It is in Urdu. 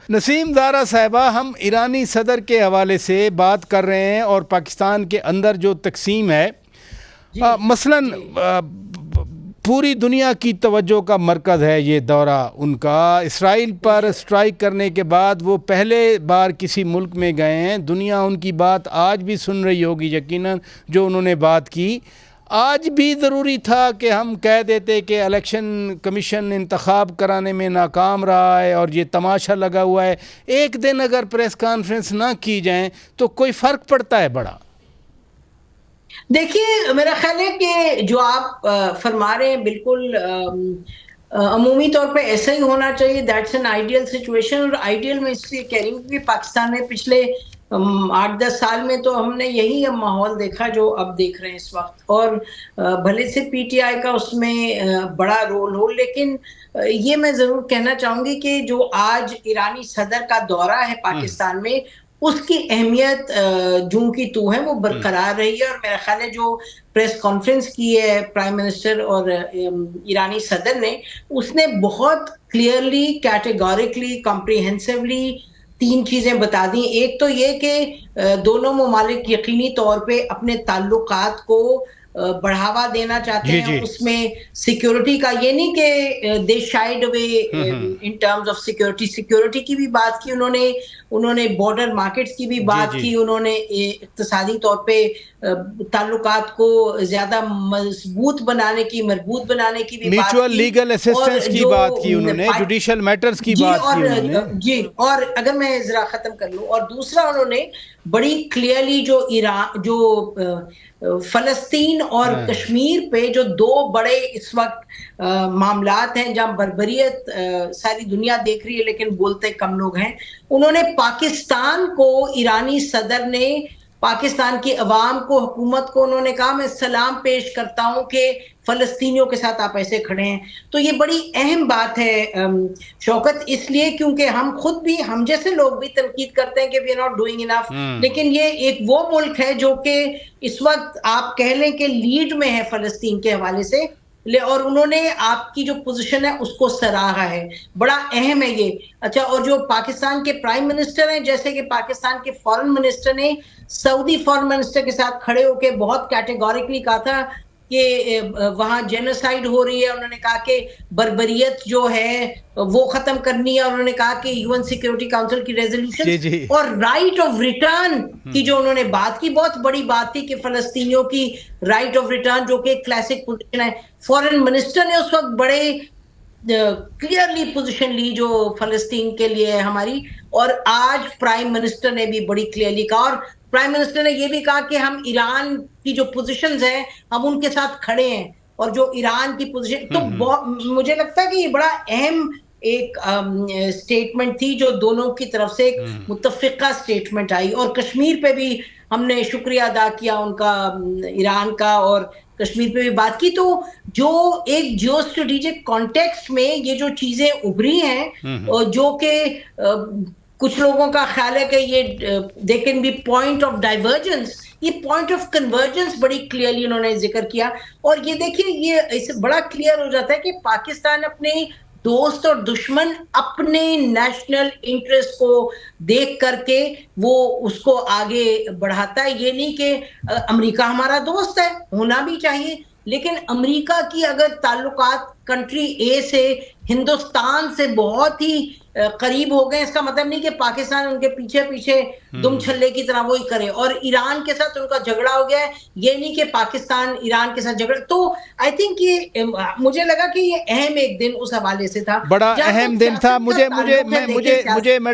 نسیم زارا صاحبہ، ہم ایرانی صدر کے حوالے سے بات کر رہے ہیں اور پاکستان کے اندر جو تقسیم ہے، مثلاً پوری دنیا کی توجہ کا مرکز ہے یہ دورہ ان کا۔ اسرائیل پر اسٹرائک کرنے کے بعد وہ پہلے بار کسی ملک میں گئے ہیں۔ دنیا ان کی بات آج بھی سن رہی ہوگی یقیناً جو انہوں نے بات کی۔ آج بھی ضروری تھا کہ ہم کہہ دیتے کہ الیکشن کمیشن انتخاب کرانے میں ناکام رہا ہے اور یہ تماشا لگا ہوا ہے۔ ایک دن اگر پریس کانفرنس نہ کی جائیں تو کوئی فرق پڑتا ہے بڑا؟ دیکھیے، میرا خیال ہے کہ جو آپ فرما رہے ہیں بالکل عمومی طور پہ ایسا ہی ہونا چاہیے۔ دیٹس این آئیڈیل سچویشن، اور آئیڈیل میں اس لیے کہہ رہی ہوں کہ پاکستان میں پچھلے 8-10 سال میں تو ہم نے یہی ماحول دیکھا جو اب دیکھ رہے ہیں اس وقت، اور بھلے سے پی ٹی آئی کا اس میں بڑا رول ہو، لیکن یہ میں ضرور کہنا چاہوں گی کہ جو آج ایرانی صدر کا دورہ ہے پاکستان میں، اس کی اہمیت جوں کی تو ہے وہ برقرار رہی ہے۔ اور میرا خیال ہے جو پریس کانفرنس کی ہے پرائم منسٹر اور ایرانی صدر نے، اس نے بہت کلیئرلی، کیٹیگوریکلی، کمپریہنسولی 3 چیزیں بتا دی۔ ایک تو یہ کہ دونوں ممالک یقینی طور پہ اپنے تعلقات کو بڑھاوا دینا چاہتے ہیں۔ اس میں سیکیورٹی کا یہ نہیں کہ دے شائیڈ اوے ان ٹرمز آف سیکیورٹی کی بھی بات کی انہوں نے بارڈر مارکیٹس کی بھی بات کی، انہوں نے اقتصادی طور پہ تعلقات کو زیادہ مضبوط بنانے کی، مربوط بنانے کی بھی بات کی، میوچول لیگل اسسٹنس کی بات کی انہوں نے، جوڈیشل میٹرز کی بات کی انہوں نے۔ جی، اور اگر میں ذرا ختم کر لوں، اور دوسرا انہوں نے بڑی کلیئرلی جو فلسطین اور کشمیر پہ جو 2 بڑے اس وقت معاملات ہیں جہاں بربریت ساری دنیا دیکھ رہی ہے لیکن بولتے کم لوگ ہیں، انہوں نے پاکستان کو، ایرانی صدر نے پاکستان کی عوام کو، حکومت کو انہوں نے کہا میں سلام پیش کرتا ہوں کہ فلسطینیوں کے ساتھ آپ ایسے کھڑے ہیں۔ تو یہ بڑی اہم بات ہے شوکت، اس لیے کیونکہ ہم خود بھی، ہم جیسے لوگ بھی تنقید کرتے ہیں کہ we are not doing enough، لیکن یہ ایک وہ ملک ہے جو کہ اس وقت آپ کہہ لیں کہ لیڈ میں ہے فلسطین کے حوالے سے، اور انہوں نے آپ کی جو پوزیشن ہے اس کو سراہا ہے۔ بڑا اہم ہے یہ۔ اچھا، اور جو پاکستان کے پرائم منسٹر ہیں، جیسے کہ پاکستان کے فارن منسٹر نے سعودی فارن منسٹر کے ساتھ کھڑے ہو کے بہت کیٹیگوریکلی کہا تھا کہ وہاں جینوسائیڈ ہو رہی ہے، انہوں نے کہا کہ بربریت جو ہے وہ ختم کرنی ہے، اور انہوں نے کہا کہ UN سیکیورٹی کاؤنسل کی ریزولوشن اور رائٹ آف ریٹرن کی جو انہوں نے بات کی، بہت بڑی بات تھی کہ فلسطینیوں کی رائٹ آف ریٹرن، جو کہ کلاسک پوزیشن ہے۔ فارن منسٹر نے اس وقت بڑے کلیئرلی پوزیشن لی جو فلسطین کے لیے ہے ہماری، اور آج پرائم منسٹر نے بھی بڑی کلیئرلی کہا، اور پرائم منسٹر نے یہ بھی کہا کہ ہم ایران کی جو پوزیشنز ہیں ہم ان کے ساتھ کھڑے ہیں، اور جو ایران کی پوزیشن، تو مجھے لگتا ہے کہ یہ بڑا اہم ایک سٹیٹمنٹ تھی جو دونوں کی طرف سے ایک متفقہ سٹیٹمنٹ آئی۔ اور کشمیر پہ بھی ہم نے شکریہ ادا کیا ان کا، ایران کا، اور کشمیر پہ بھی بات کی۔ تو جو ایک جیو اسٹریٹجک کانٹیکسٹ میں یہ جو چیزیں ابھری ہیں، جو کہ کچھ لوگوں کا خیال ہے کہ یہ they can be point of divergence, یہ پوائنٹ آف کنورجنس بڑی کلیئرلی انہوں نے ذکر کیا۔ اور یہ دیکھیے، یہ اس سے بڑا کلیئر ہو جاتا ہے کہ پاکستان اپنے دوست اور دشمن اپنے نیشنل انٹرسٹ کو دیکھ کر کے وہ اس کو آگے بڑھاتا ہے۔ یہ نہیں کہ امریکہ ہمارا دوست ہے، ہونا بھی چاہیے، لیکن امریکہ کی اگر تعلقات کنٹری اے سے، ہندوستان سے بہت ہی قریب ہو گئے، اس کا مطلب نہیں کہ پاکستان ان کے پیچھے پیچھے دم چھلے کی طرح وہی کرے۔ اور ایران کے ساتھ ان کا جھگڑا ہو گیا ہے، یہ نہیں کہ پاکستان ایران کے ساتھ جھگڑا۔ تو آئی تھنک یہ مجھے لگا کہ یہ اہم ایک دن اس حوالے سے تھا، بڑا اہم دن تھا۔ مجھے میڈم